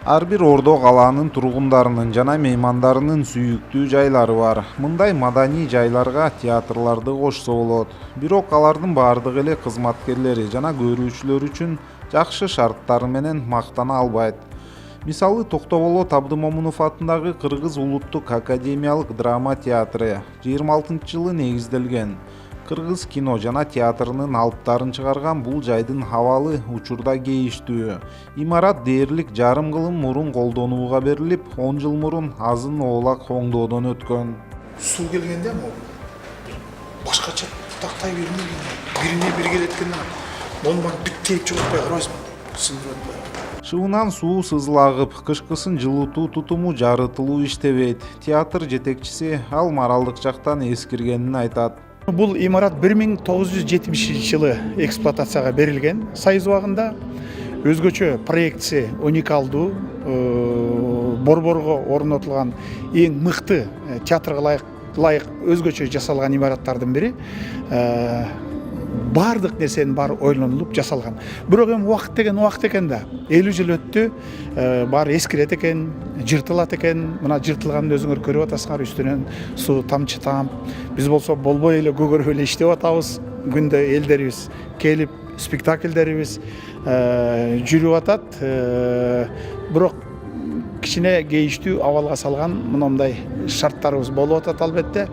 Ар бир Ордо калаанын тургундарынын жана меймандарынын сүйүктүү жайлары бар. Мындай маданий жайларга театрларды кошсо болот. Бирок алардын баардыгы эле кызматкерлери жана көрүүчүлөр үчүн жакшы шарттары менен мактана албайт. Мисалы Токтоболот Абдымомунов атындагы Кыргыз улуттук академиялык драма театры 26-жылы негизделген. Кыргыз кино жана театрынын алыптарын чыгарган бул жайдын абалы учурда кейиштүү. Имарат дээрлик жарым кылым мурун колдонууга берилип, 10 жыл мурун азын оолак оңдоодон өткөн. Суу келгенде башкача тактай бермеген. Бирине бир келет экен. Мону бар биттейип чыгытпай карабайсызбы? Шыбынан суу сызылагып, кышкысын жылытуу тутуму жарытылуу иштебейт. Театр жетекчиси ал моралдык жактан эскиргенин айтат. Бул имарат 1970-жылы эксплуатацияга берилген. Союз убагында өзгөчө проектси уникалдуу, борборго орнотулган эң мыкты театрга ылайык өзгөчө жасалган имараттардын бири. Бардык нерсенин баары ойлонулуп жасалган. Бирок эми убакыт экен да. 50 жыл өттү, баары эскирет экен, жыртылат экен. Мына жыртылганын өзүңөр көрүп атасыңар, үстүнөн суу тамчы тамп. Биз болсо болбой эле көгөрүп эле иштеп атабыз. Күндө элдерибиз келип, спектакльдерибиз жүрүп атат. Бирок кичине кейиштүү абалга салган мындай шарттарыбыз болуп атат албетте.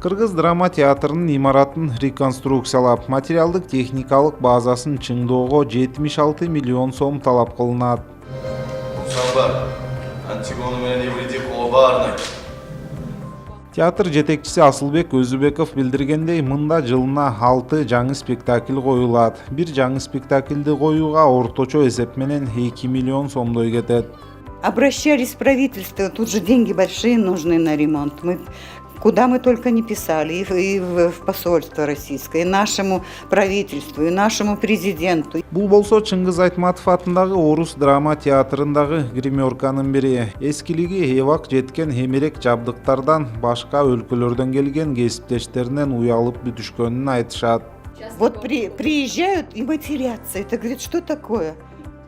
Кыргыз драма театрынын имаратын реконструкциялап, материалдык техникалык базасын чыңдоого 76 миллион сом талап кылынат. Театр жетекчиси Асылбек Өзүбеков билдиргендей, мында жылына 6 жаңы спектакль коюлат. Бир жаңы спектакльди коюуга орточо эсеп менен 2 миллион сомдой кетет. Обращались в правительство, тут же деньги большие нужны на ремонт. Куда мы только не писали, и в посольство российское, и нашему правительству, и нашему президенту. Бул болсо Чыңгыз Айтматов атындагы Орус драма театрындагы гримерканын бири. Эскилиги эбак жеткен эмерек жабдыктардан башка өлкөлөрдөн келген кесиптештеринен уялып бүтүшкөнүн айтышат. Вот приезжают и матерятся. Это говорит, что такое?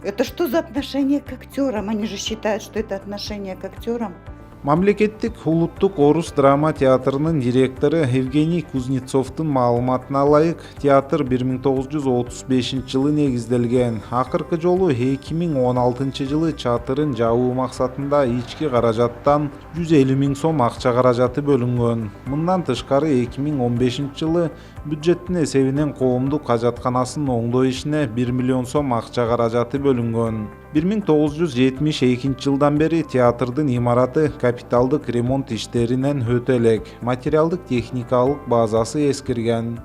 Это что за отношение к актерам? Они же считают, что это отношение к актерам. Мамлекеттик улуттук Орус драма театрынын директору Евгений Кузнецовдун маалыматына ылайык, театр 1935-жылы негизделген. Акыркы жолу 2016-жылы чатырын жабуу максатында ички каражаттан 150 000 сом акча каражаты бөлүнгөн. Мындан тышкары 2015-жылы бюджеттин эсебинен коомдук ажатканасын оңдоо ишине 1 миллион сом акча каражаты бөлүнгөн. 1972-жылдан бери театрдын имараты капиталдык ремонт иштеринен өтө элек. Материалдык техникалык базасы эскирген.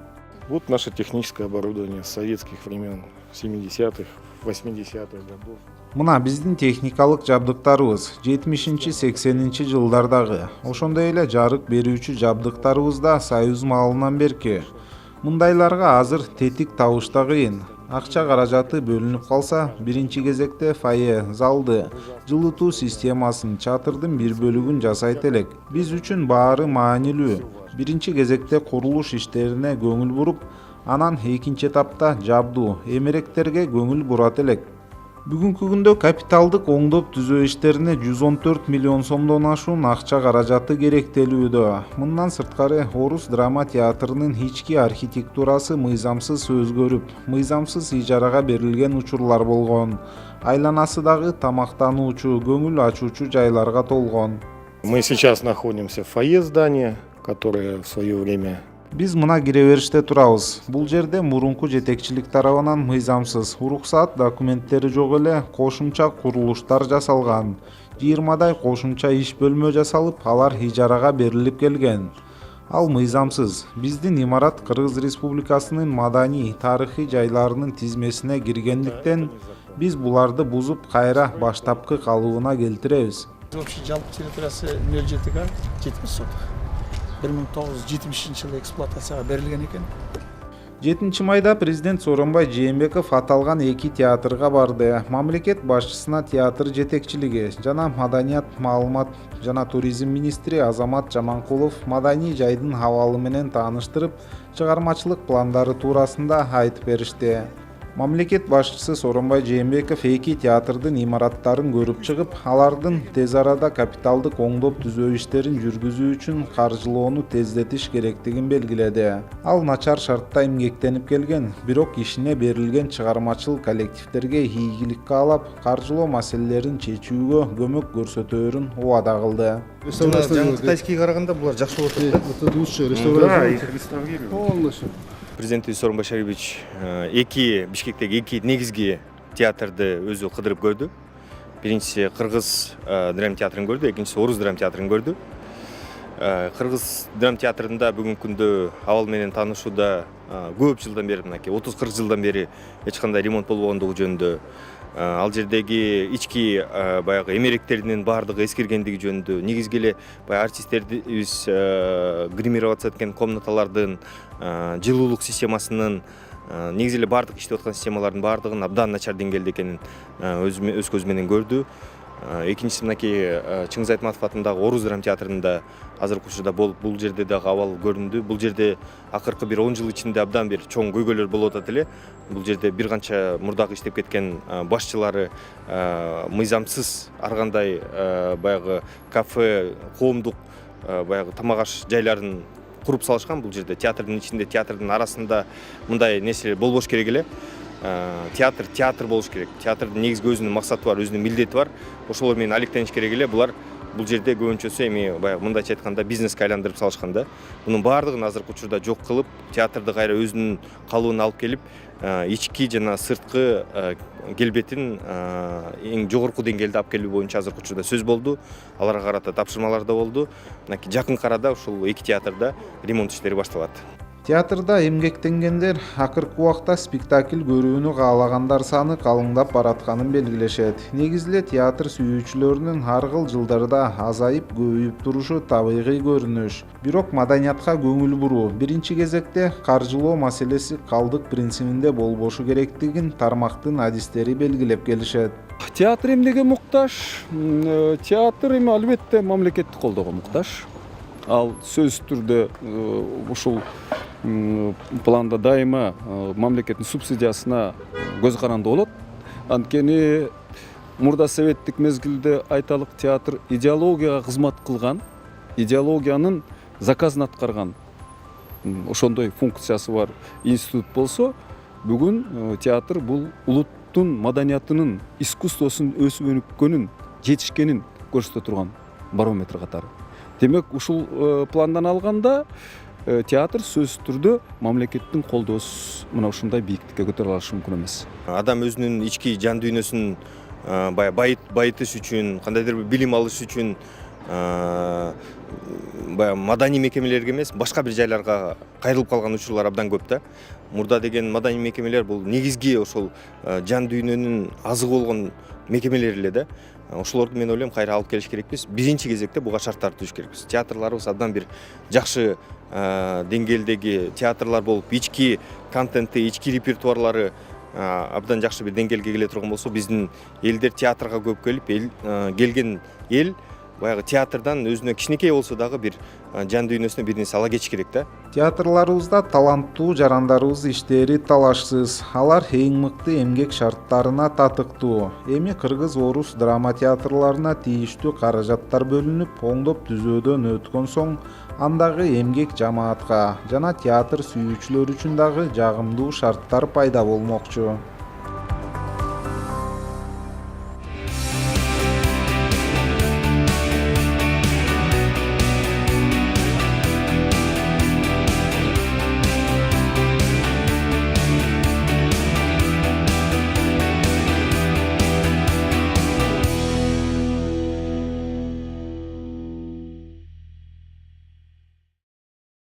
Вот наше техническое оборудование советских времен, 70-х, 80-х годов. Мына биздин техникалык жабдыктарыбыз 70-80 жылдардагы. Ошондой эле жарык берүүчү жабдыктарыбыз да Союз маалынан берки. Мындайларга азыр тетик табыш да кыйын. Акча каражаты бөлүнүп калса, биринчи кезекте фойе, залды, жылытуу системасын, чатырдын бир бөлүгүн жасайт элек. Биз үчүн баары маанилүү. Биринчи кезекте курулуш иштерине көңүл буруп, анан экинчи этапта жабдуу, эмеректерге көңүл бурат элек. Бүгүнкү күндө капиталдык оңдоп түзөө иштерине 114 миллион сомдон ашуун акча каражаты керектелүүдө. Мындан сырткары Орус драма театрынын ички архитектурасы мыйзамсыз өзгөрүп, мыйзамсыз ижарага берилген учурлар болгон. Айланасы дагы тамактануучу, көңүл ачуучу жайларга толгон. Мы сейчас находимся в фойе здания, которое в свое время. Биз мына кире бериште турабыз. Бул жерде мурунку жетекчилик тарабынан мыйзамсыз, уруксаат документтери жок эле кошумча курулуштар жасалган. 20 кошумча иш бөлмө жасалып, алар ижарага берилип келген. Ал мыйзамсыз. Биздин имарат Кыргыз Республикасынын маданий, тарыхый жайларынын тизмесине киргендиктен, биз буларды бузуп кайра баштапкы калыбына келтиребиз. Вообще жалпы территориясы 0,7 га 70 соток. 1970-жылы эксплуатацияга берилген экен. 7 майда президент Сооронбай Жээнбеков аталган 2 театрга барды. Мамлекет башчысына театр жетекчилиги жана маданият, маалымат жана туризм министри Азамат Жаманкулов маданий жайдын абалы менен тааныштырып, чыгармачылык пландары туурасында айтып беришти. Мамлекет башчысы Сооронбай Жээнбеков эки театрдын имараттарын көрүп чыгып, алардын тез арада капиталдык оңдоп түзөө иштерин жүргүзүү үчүн каржылоону тездетиш керектигин белгиледи. Ал начар шартта эмгектенип келген, бирок ишине берилген чыгармачыл коллективдерге ийгилик каалап, каржылоо маселелерин чечүүгө көмөк көрсөтөөрүн убада кылды. Жаңы кытайскийге караганда булар жакшы болуп атат. Это лучше реставрация. Полностью. Президент Сооронбай Шарибович Бишкектеги эки негизги театрды өзү кыдырып көрдү. Биринчиси Кыргыз драма театрын көрдү, экинчиси Орус драма театрын көрдү. Кыргыз драма театрында бүгүнкү күндө абал менен таанышууда көп жылдан бери, мынакей 30-40 жылдан бери эч кандай ремонт болбогондугу жөнүндө, ал жердеги ички баягы эмеректердин баардыгы эскиргендиги жөнүндө, негизги эле баягы артисттерибиз гримироваться эткен комнаталардын, жылуулук системасынын, негизи эле баардык иштеп аткан системалардын баардыгын абдан начар деңгээлде экенин өз көзү менен көрдү. Экинчиси мынакей Чыңгыз Айтматов атындагы Орус драма театрында азыркы учурда бул жерде дагы абал көрүндү. Бул жерде акыркы бир 10 жыл ичинде абдан бир чоң көйгөйлөр болуп атат эле. Бул жерде бир канча мурдагы иштеп кеткен башчылары мыйзамсыз ар кандай баягы кафе, коомдук баягы тамак аш жайларын куруп салышкан. Бул жерде театрдын ичинде, театрдын арасында мындай нерселер болбош керек эле. Театр болуш керек. Театрдын негизги өзүнүн максаты бар, өзүнүн милдети бар. Ошолор менен алектениш керек эле. Булар бул жерде көбүнчөсү эми баягы мындайча айтканда бизнеске айландырып салышкан да. Мунун баардыгын азыркы учурда жок кылып, театрды кайра өзүнүн калыбына алып келип, ички жана сырткы келбетин эң жогорку деңгээлде алып келүү боюнча азыркы учурда сөз болду. Аларга карата тапшырмалар да болду. Мынакей жакынкы арада ушул эки театрда ремонт иштери башталат. Театрда эмгектенгендер акыркы убакта спектакль көрүүнү каалагандар саны калыңдап баратканын белгилешет. Негизи эле театр сүйүүчүлөрүнүн ар кыл жылдарда азайып көбөйүп турушу табигый көрүнүш. Бирок маданиятка көңүл буруу биринчи кезекте каржылоо маселеси калдык принцибинде болбошу керектигин тармактын адистери белгилеп келишет. Театр эмнеге муктаж? Театр эми албетте мамлекеттик колдоого муктаж. Ал сөзсүз түрдө ушул планда дайыма мамлекеттин субсидиясына көз каранды болот. Анткени мурда советтик мезгилде айталык театр идеологияга кызмат кылган, идеологиянын заказын аткарган ошондой функциясы бар институт болсо, бүгүн театр бул улуттун маданиятынын, искусствосунун өсүп өнүккөнүн, жетишкенин көрсөтө турган барометр катары. Демек, ушул пландан алганда театр сөзсүз түрдө мамлекеттин колдоосуз мына ушундай бийиктикке көтөрүлө алышы мүмкүн эмес. Адам өзүнүн ички жан дүйнөсүн байытыш үчүн, кандайдыр бир билим алыш үчүн маданий мекемелерге эмес, башка бир жайларга кайрылып калган учурлар абдан көп да. Мурда деген маданий мекемелер бул негизги ошол жан дүйнөнүн азыгы болгон мекемелер эле да. Ошолорду мен ойлойм кайра алып келиш керекпиз. Биринчи кезекте буга шарттарды түзүш керекпиз. Театрларыбыз абдан бир жакшы деңгээлдеги театрлар болуп, ички контенти, ички репертуарлары абдан жакшы бир деңгээлге келе турган болсо, биздин элдер театрга көп келип, келген эл баягы театрдан өзүнө кичинекей болсо дагы бир жан дүйнөсүнө бир нерсе ала кетиш керек да. Театрларыбызда таланттуу жарандарыбыз иштери талашсыз. Алар эң мыкты эмгек шарттарына татыктуу. Эми Кыргыз Орус драма театрларына тийиштүү каражаттар бөлүнүп, оңдоп түзөөдөн өткөн соң, андагы эмгек жамаатка жана театр сүйүүчүлөр үчүн дагы жагымдуу шарттар пайда болмокчу.